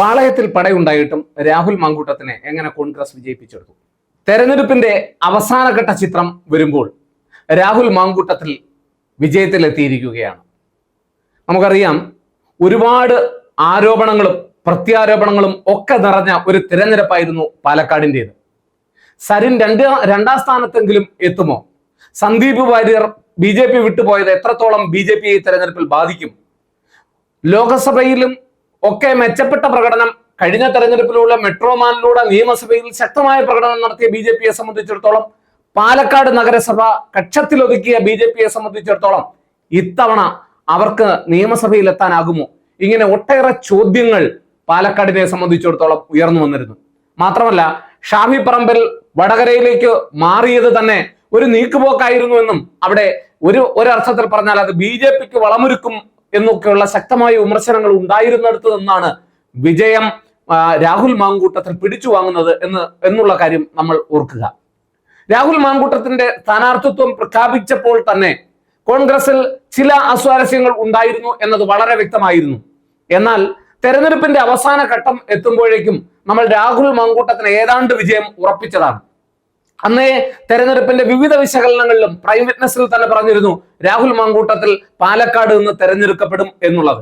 പാളയത്തിൽ പടയുണ്ടായിട്ടും രാഹുൽ മാങ്കൂട്ടത്തിനെ എങ്ങനെ കോൺഗ്രസ് വിജയിപ്പിച്ചെടുത്തു? തെരഞ്ഞെടുപ്പിന്റെ അവസാനഘട്ട ചിത്രം വരുമ്പോൾ രാഹുൽ മാങ്കൂട്ടത്തിൽ വിജയത്തിലെത്തിയിരിക്കുകയാണ്. നമുക്കറിയാം, ഒരുപാട് ആരോപണങ്ങളും പ്രത്യാരോപണങ്ങളും ഒക്കെ നിറഞ്ഞ ഒരു തിരഞ്ഞെടുപ്പായിരുന്നു പാലക്കാടിൻ്റെത്. സരിൻ രണ്ടാം സ്ഥാനത്തെങ്കിലും എത്തുമോ? സന്ദീപ് വാര്യർ BJP വിട്ടുപോയത് എത്രത്തോളം BJP ഈ തെരഞ്ഞെടുപ്പിൽ ബാധിക്കും? ലോകസഭയിലും ഒക്കെ മെച്ചപ്പെട്ട പ്രകടനം, കഴിഞ്ഞ തെരഞ്ഞെടുപ്പിലൂടെ മെട്രോമാനിലൂടെ നിയമസഭയിൽ ശക്തമായ പ്രകടനം നടത്തിയ BJPയെ സംബന്ധിച്ചിടത്തോളം, പാലക്കാട് നഗരസഭ കക്ഷത്തിലൊതുക്കിയ BJPയെ സംബന്ധിച്ചിടത്തോളം ഇത്തവണ അവർക്ക് നിയമസഭയിൽ എത്താനാകുമോ? ഇങ്ങനെ ഒട്ടേറെ ചോദ്യങ്ങൾ പാലക്കാടിനെ സംബന്ധിച്ചിടത്തോളം ഉയർന്നു വന്നിരുന്നു. മാത്രമല്ല, ഷാഫി പറമ്പിൽ വടകരയിലേക്ക് മാറിയത് തന്നെ ഒരു നീക്കുപോക്കായിരുന്നു എന്നും, അവിടെ ഒരർത്ഥത്തിൽ പറഞ്ഞാൽ അത് BJPക്ക് വളമൊരുക്കും എന്നൊക്കെയുള്ള ശക്തമായ വിമർശനങ്ങൾ ഉണ്ടായിരുന്നിടത്ത് നിന്നാണ് വിജയം രാഹുൽ മാങ്കൂട്ടത്തിൽ പിടിച്ചു വാങ്ങുന്നത് എന്നുള്ള കാര്യം നമ്മൾ ഓർക്കുക. രാഹുൽ മാങ്കൂട്ടത്തിന്റെ സ്ഥാനാർത്ഥിത്വം പ്രഖ്യാപിച്ചപ്പോൾ തന്നെ കോൺഗ്രസിൽ ചില അസ്വാരസ്യങ്ങൾ ഉണ്ടായിരുന്നു എന്നത് വളരെ വ്യക്തമായിരുന്നു. എന്നാൽ തെരഞ്ഞെടുപ്പിന്റെ അവസാന ഘട്ടം എത്തുമ്പോഴേക്കും നമ്മൾ രാഹുൽ മാങ്കൂട്ടത്തിന് ഏതാണ്ട് വിജയം ഉറപ്പിച്ചതാണ്. അന്നേ തെരഞ്ഞെടുപ്പിന്റെ വിവിധ വിശകലനങ്ങളിലും പ്രൈം വിറ്റ്നസിൽ തന്നെ പറഞ്ഞിരുന്നു രാഹുൽ മാങ്കൂട്ടത്തിൽ പാലക്കാട് നിന്ന് തെരഞ്ഞെടുക്കപ്പെടും എന്നുള്ളത്.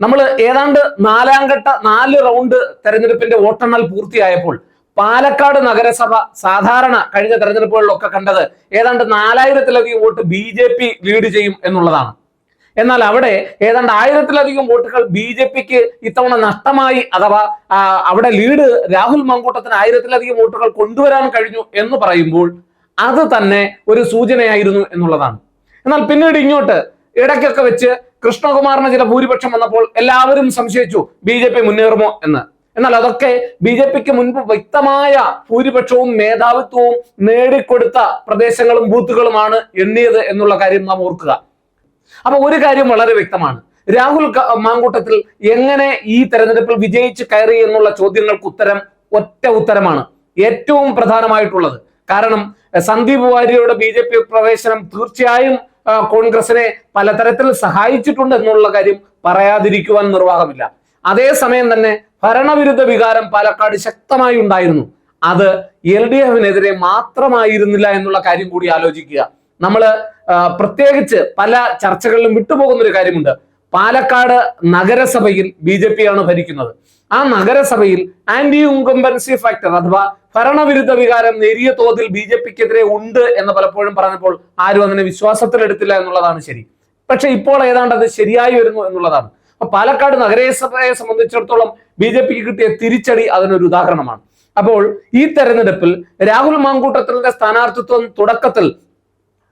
നമ്മൾ ഏതാണ്ട് 4 റൗണ്ട് തെരഞ്ഞെടുപ്പിന്റെ വോട്ടെണ്ണൽ പൂർത്തിയായപ്പോൾ പാലക്കാട് നഗരസഭ സാധാരണ കഴിഞ്ഞ തെരഞ്ഞെടുപ്പുകളിലൊക്കെ കണ്ടത് ഏതാണ്ട് 4000-ലധികം വോട്ട് BJP ലീഡ് ചെയ്യും എന്നുള്ളതാണ്. എന്നാൽ അവിടെ ഏതാണ്ട് 1000-ലധികം വോട്ടുകൾ BJPക്ക് ഇത്തവണ നഷ്ടമായി, അഥവാ അവിടെ ലീഡ് രാഹുൽ മാങ്കൂട്ടത്തിന് 1000-ലധികം വോട്ടുകൾ കൊണ്ടുവരാൻ കഴിഞ്ഞു എന്ന് പറയുമ്പോൾ അത് തന്നെ ഒരു സൂചനയായിരുന്നു എന്നുള്ളതാണ്. എന്നാൽ പിന്നീട് ഇങ്ങോട്ട് ഇടയ്ക്കൊക്കെ വെച്ച് കൃഷ്ണകുമാറിന് ചില ഭൂരിപക്ഷം വന്നപ്പോൾ എല്ലാവരും സംശയിച്ചു BJP മുന്നേറുമോ എന്ന്. എന്നാൽ അതൊക്കെ BJPക്ക് മുൻപ് വ്യക്തമായ ഭൂരിപക്ഷവും മേധാവിത്വവും നേടിക്കൊടുത്ത പ്രദേശങ്ങളും ബൂത്തുകളുമാണ് എണ്ണിയത് എന്നുള്ള കാര്യം നാം ഓർക്കുക. അപ്പൊ ഒരു കാര്യം വളരെ വ്യക്തമാണ്, രാഹുൽ മാങ്കൂട്ടത്തിൽ എങ്ങനെ ഈ തെരഞ്ഞെടുപ്പിൽ വിജയിച്ച് കയറി എന്നുള്ള ചോദ്യങ്ങൾക്ക് ഒറ്റ ഉത്തരമാണ് ഏറ്റവും പ്രധാനമായിട്ടുള്ളത്. കാരണം സന്ദീപ് വാര്യരുടെ BJP പ്രവേശനം തീർച്ചയായും കോൺഗ്രസിനെ പലതരത്തിൽ സഹായിച്ചിട്ടുണ്ട് എന്നുള്ള കാര്യം പറയാതിരിക്കുവാൻ നിർവാഹമില്ല. അതേസമയം തന്നെ ഭരണവിരുദ്ധ വികാരം പാലക്കാട് ശക്തമായി ഉണ്ടായിരുന്നു. അത് LDFനെതിരെ മാത്രമായിരുന്നില്ല എന്നുള്ള കാര്യം കൂടി ആലോചിക്കുക. നമ്മൾ പ്രത്യേകിച്ച് പല ചർച്ചകളിലും വിട്ടുപോകുന്ന ഒരു കാര്യമുണ്ട്. പാലക്കാട് നഗരസഭയിൽ BJP ആണ് ഭരിക്കുന്നത്. ആ നഗരസഭയിൽ ആന്റി ഇൻകംബൻസി ഫാക്ടർ അഥവാ ഭരണവിരുദ്ധ വികാരം നേരിയ തോതിൽ BJPക്കെതിരെ ഉണ്ട് എന്ന് പലപ്പോഴും പറഞ്ഞപ്പോൾ ആരും അതിനെ വിശ്വാസത്തിലെടുത്തില്ല എന്നുള്ളതാണ് ശരി. പക്ഷെ ഇപ്പോൾ ഏതാണ്ട് അത് ശരിയായി വരുന്നു എന്നുള്ളതാണ്. അപ്പൊ പാലക്കാട് നഗരസഭയെ സംബന്ധിച്ചിടത്തോളം BJPക്ക് കിട്ടിയ തിരിച്ചടി അതിനൊരു ഉദാഹരണമാണ്. അപ്പോൾ ഈ തെരഞ്ഞെടുപ്പിൽ രാഹുൽ മാങ്കൂട്ടത്തിന്റെ സ്ഥാനാർത്ഥിത്വം തുടക്കത്തിൽ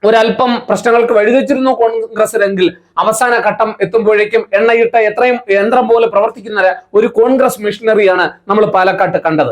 ഒരല്പം പ്രശ്നങ്ങൾക്ക് വഴിവെച്ചിരുന്നു കോൺഗ്രസിലെങ്കിൽ അവസാന ഘട്ടം എത്തുമ്പോഴേക്കും എണ്ണയിട്ട എത്രയും യന്ത്രം പോലെ പ്രവർത്തിക്കുന്ന ഒരു കോൺഗ്രസ് മിഷനറിയാണ് നമ്മൾ പാലക്കാട്ട് കണ്ടത്.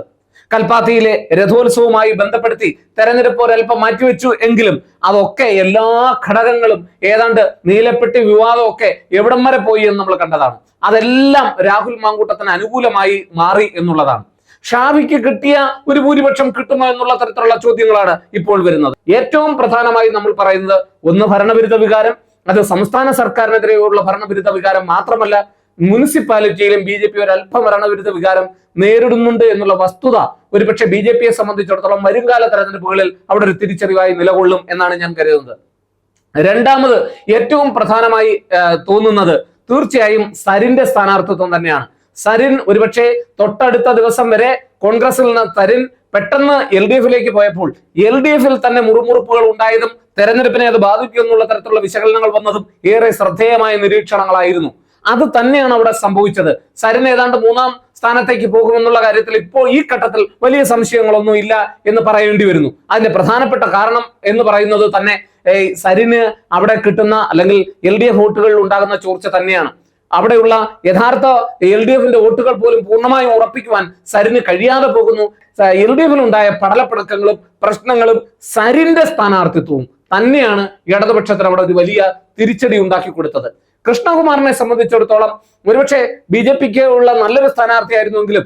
കൽപ്പാത്തിയിലെ രഥോത്സവവുമായി ബന്ധപ്പെടുത്തി തെരഞ്ഞെടുപ്പ് ഒരല്പം മാറ്റിവെച്ചു എങ്കിലും അതൊക്കെ എല്ലാ ഘടകങ്ങളും ഏതാണ്ട് നീലപ്പെട്ടി വിവാദമൊക്കെ എവിടം വരെ പോയി എന്ന് നമ്മൾ കണ്ടതാണ്. അതെല്ലാം രാഹുൽ മാങ്കൂട്ടത്തിന് അനുകൂലമായി മാറി എന്നുള്ളതാണ്. ഷാഫിക്ക് കിട്ടിയ ഒരു ഭൂരിപക്ഷം കിട്ടുമോ എന്നുള്ള തരത്തിലുള്ള ചോദ്യങ്ങളാണ് ഇപ്പോൾ വരുന്നത്. ഏറ്റവും പ്രധാനമായി നമ്മൾ പറയുന്നത് ഒന്ന് ഭരണവിരുദ്ധ വികാരം, അത് സംസ്ഥാന സർക്കാരിനെതിരെയുള്ള ഭരണവിരുദ്ധ വികാരം മാത്രമല്ല, മുനിസിപ്പാലിറ്റിയിലും BJP ഒരല്പ ഭരണവിരുദ്ധ വികാരം നേരിടുന്നുണ്ട് എന്നുള്ള വസ്തുത ഒരുപക്ഷെ BJPയെ സംബന്ധിച്ചിടത്തോളം വരുംകാല തെരഞ്ഞെടുപ്പുകളിൽ അവിടെ ഒരു തിരിച്ചറിവായി നിലകൊള്ളും എന്നാണ് ഞാൻ കരുതുന്നത്. രണ്ടാമത് ഏറ്റവും പ്രധാനമായി തോന്നുന്നത് തീർച്ചയായും സരിന്റെ സ്ഥാനാർത്ഥിത്വം തന്നെയാണ്. സരിൻ ഒരുപക്ഷെ തൊട്ടടുത്ത ദിവസം വരെ കോൺഗ്രസിൽ നിന്ന് സരിൻ പെട്ടെന്ന് LDFിലേക്ക് പോയപ്പോൾ LDFിൽ തന്നെ മുറുമുറുപ്പുകൾ ഉണ്ടായതും തെരഞ്ഞെടുപ്പിനെ അത് ബാധിക്കും എന്നുള്ള തരത്തിലുള്ള വിശകലനങ്ങൾ വന്നതും ഏറെ ശ്രദ്ധേയമായ നിരീക്ഷണങ്ങളായിരുന്നു. അത് തന്നെയാണ് അവിടെ സംഭവിച്ചത്. സരിൻ ഏതാണ്ട് 3-ാം സ്ഥാനത്തേക്ക് പോകുമെന്നുള്ള കാര്യത്തിൽ ഇപ്പോൾ ഈ ഘട്ടത്തിൽ വലിയ സംശയങ്ങളൊന്നും ഇല്ല എന്ന് പറയേണ്ടി വരുന്നു. അതിന്റെ പ്രധാനപ്പെട്ട കാരണം എന്ന് പറയുന്നത് തന്നെ സരിന് അവിടെ കിട്ടുന്ന അല്ലെങ്കിൽ LDF വോട്ടുകളിൽ ഉണ്ടാകുന്ന ചോർച്ച തന്നെയാണ്. അവിടെയുള്ള യഥാർത്ഥ LDFന്റെ വോട്ടുകൾ പോലും പൂർണ്ണമായും ഉറപ്പിക്കുവാൻ സരിന് കഴിയാതെ പോകുന്നു. LDFിലുണ്ടായ പടലപ്പിണക്കങ്ങളും പ്രശ്നങ്ങളും സരിന്റെ സ്ഥാനാർത്ഥിത്വവും തന്നെയാണ് ഇടതുപക്ഷത്തിന് അവിടെ ഒരു വലിയ തിരിച്ചടി ഉണ്ടാക്കി കൊടുത്തത്. കൃഷ്ണകുമാറിനെ സംബന്ധിച്ചിടത്തോളം ഒരുപക്ഷെ BJPക്ക് ഉള്ള നല്ലൊരു സ്ഥാനാർത്ഥിയായിരുന്നുവെങ്കിലും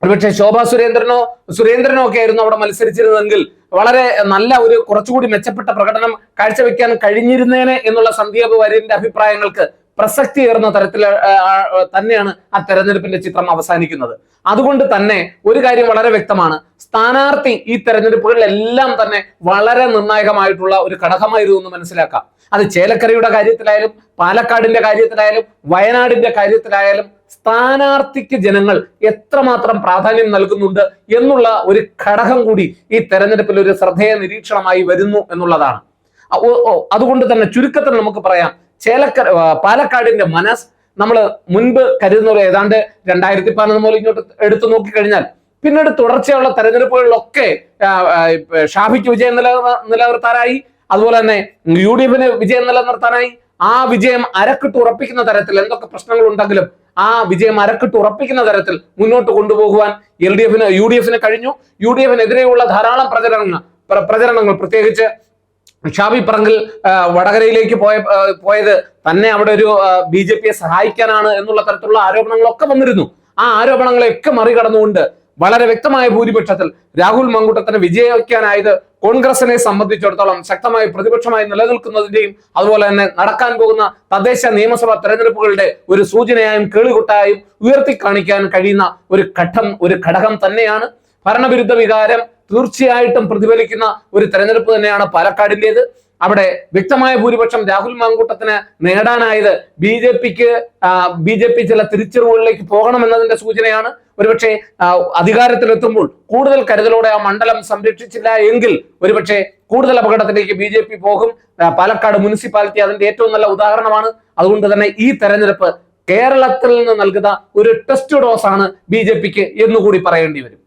ഒരുപക്ഷെ ശോഭാ സുരേന്ദ്രനോ ഒക്കെ ആയിരുന്നു അവിടെ മത്സരിച്ചിരുന്നെങ്കിൽ വളരെ നല്ല ഒരു കുറച്ചുകൂടി മെച്ചപ്പെട്ട പ്രകടനം കാഴ്ചവെക്കാൻ കഴിഞ്ഞിരുന്നേനെ എന്നുള്ള സന്ദീപ് വാര്യരുടെ അഭിപ്രായങ്ങൾക്ക് പ്രസക്തിയേറുന്ന തരത്തിൽ തന്നെയാണ് ആ തെരഞ്ഞെടുപ്പിന്റെ ചിത്രം അവസാനിക്കുന്നത്. അതുകൊണ്ട് തന്നെ ഒരു കാര്യം വളരെ വ്യക്തമാണ്, സ്ഥാനാർത്ഥി ഈ തെരഞ്ഞെടുപ്പുകളിലെല്ലാം തന്നെ വളരെ നിർണായകമായിട്ടുള്ള ഒരു ഘടകമായിരുന്നു എന്ന് മനസ്സിലാക്കാം. അത് ചേലക്കരയുടെ കാര്യത്തിലായാലും പാലക്കാടിന്റെ കാര്യത്തിലായാലും വയനാടിന്റെ കാര്യത്തിലായാലും സ്ഥാനാർത്ഥിക്ക് ജനങ്ങൾ എത്രമാത്രം പ്രാധാന്യം നൽകുന്നുണ്ട് എന്നുള്ള ഒരു ഘടകം കൂടി ഈ തെരഞ്ഞെടുപ്പിൽ ഒരു ശ്രദ്ധേയ നിരീക്ഷണമായി വരുന്നു എന്നുള്ളതാണ്. അതുകൊണ്ട് തന്നെ ചുരുക്കത്തിൽ നമുക്ക് പറയാം, പാലക്കാടിന്റെ മനസ് നമ്മൾ മുൻപ് കരുതുന്ന ഏതാണ്ട് 2011 മുതൽ ഇങ്ങോട്ട് എടുത്തു നോക്കിക്കഴിഞ്ഞാൽ പിന്നീട് തുടർച്ചയുള്ള തെരഞ്ഞെടുപ്പുകളിലൊക്കെ ഷാഫിക്ക് വിജയം നിലനിർത്താനായി, അതുപോലെ തന്നെ UDF-ന് വിജയം നിലനിർത്താനായി, ആ വിജയം അരക്കിട്ട് ഉറപ്പിക്കുന്ന തരത്തിൽ എന്തൊക്കെ പ്രശ്നങ്ങൾ ഉണ്ടെങ്കിലും ആ വിജയം അരക്കിട്ട് ഉറപ്പിക്കുന്ന തരത്തിൽ മുന്നോട്ട് കൊണ്ടുപോകുവാൻ UDF-ന് കഴിഞ്ഞു. UDF-നെതിരെയുള്ള ധാരാളം പ്രചരണങ്ങൾ പ്രത്യേകിച്ച് ഷാഫി പറങ്കിൽ വടകരയിലേക്ക് പോയത് തന്നെ അവിടെ ഒരു BJP-യെ സഹായിക്കാനാണ് എന്നുള്ള തരത്തിലുള്ള ആരോപണങ്ങളൊക്കെ വന്നിരുന്നു. ആ ആരോപണങ്ങളെയൊക്കെ മറികടന്നുകൊണ്ട് വളരെ വ്യക്തമായ ഭൂരിപക്ഷത്തിൽ രാഹുൽ മങ്കൂട്ടത്തിന് വിജയിക്കാനായത് കോൺഗ്രസിനെ സംബന്ധിച്ചിടത്തോളം ശക്തമായ പ്രതിപക്ഷമായി നിലനിൽക്കുന്നതിന്റെയും അതുപോലെ തന്നെ നടക്കാൻ പോകുന്ന തദ്ദേശ നിയമസഭാ തെരഞ്ഞെടുപ്പുകളുടെ ഒരു സൂചനയായും കേളികൊട്ടായും ഉയർത്തി കാണിക്കാൻ കഴിയുന്ന ഒരു ഘടകം തന്നെയാണ്. ഭരണവിരുദ്ധ വികാരം തീർച്ചയായിട്ടും പ്രതിഫലിക്കുന്ന ഒരു തെരഞ്ഞെടുപ്പ് തന്നെയാണ് പാലക്കാടിൻ്റെത്. അവിടെ വ്യക്തമായ ഭൂരിപക്ഷം രാഹുൽ മാങ്കൂട്ടത്തിന് നേടാനായത് BJP ചില തിരിച്ചറിവുകളിലേക്ക് പോകണമെന്നതിന്റെ സൂചനയാണ്. ഒരുപക്ഷെ അധികാരത്തിലെത്തുമ്പോൾ കൂടുതൽ കരുതലോടെ ആ മണ്ഡലം സംരക്ഷിച്ചില്ല എങ്കിൽ ഒരുപക്ഷെ കൂടുതൽ അപകടത്തിലേക്ക് BJP പോകും. പാലക്കാട് മുനിസിപ്പാലിറ്റി അതിന്റെ ഏറ്റവും നല്ല ഉദാഹരണമാണ്. അതുകൊണ്ട് തന്നെ ഈ തെരഞ്ഞെടുപ്പ് കേരളത്തിൽ നിന്ന് നൽകുന്ന ഒരു ടെസ്റ്റ് ഡോസ് ആണ് BJP-ക്ക് എന്നുകൂടി പറയേണ്ടി വരും.